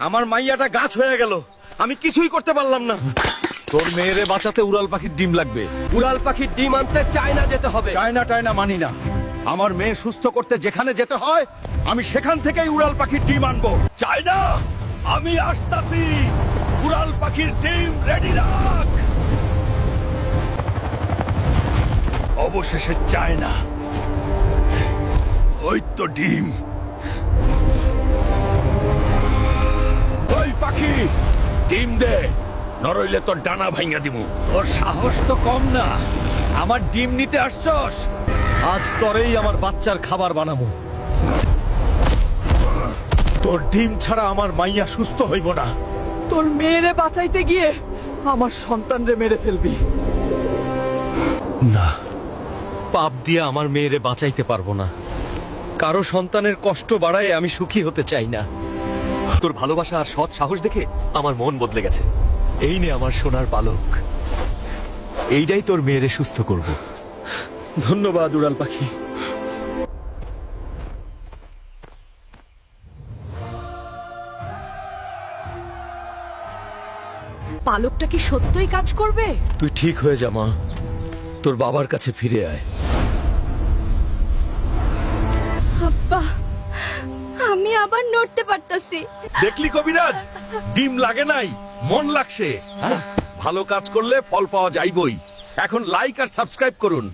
আমার মাইয়াটা গাছ হয়ে গেল, আমি কিছুই করতে পারলাম না। তোর মেয়েরে বাঁচাতে উড়াল পাখির ডিম লাগবে। উড়াল পাখির ডিম আনতে চায়না যেতে হবে। চায়না টায়না মানি না। আমার মেয়ে সুস্থ করতে যেখানে যেতে হয় আমি সেখান থেকেই উড়াল পাখির ডিম আনবো। চায়না, আমি আসতাছি। উড়াল পাখির ডিম রেডি রাখ। অবশেষে চায়না, ওই তো ডিম। ওই পাখি, ডিম দে, নরইলে তোর ডানা ভাঙা দিমু। তোর সাহস তো কম না, আমার ডিম নিতে আসছস? আজ তরেই আমার বাচ্চার খাবার বানাবো। তোর ডিম ছাড়া আমার মাইয়া সুস্থ হইব না। তোর মেয়েরে বাঁচাইতে গিয়ে আমার সন্তানরে মেরে ফেলবি। না, পাপ দিয়ে আমার মেয়েরে বাঁচাইতে পারবো না। কারো সন্তানের কষ্ট বাড়ায় আমি সুখী হতে চাই না। তোর ভালোবাসা আর সৎ সাহস দেখে আমার মন বদলে গেছে। এই নে আমার সোনার পালক, এইটাই তোর মেয়েরে সুস্থ করব। ধন্যবাদ উড়াল পাখি। পালকটা কি সত্যই কাজ করবে? তুই ঠিক হয়ে যা মা, তোর বাবার কাছে ফিরে আয়। আব্বা, আমি আবার নড়তে পারতাছি। দেখলি কবিরাজ, ডিম লাগে নাই, মন লাগছে। ভালো কাজ করলে ফল পাওয়া যাইবই। এখন লাইক আর সাবস্ক্রাইব করুন।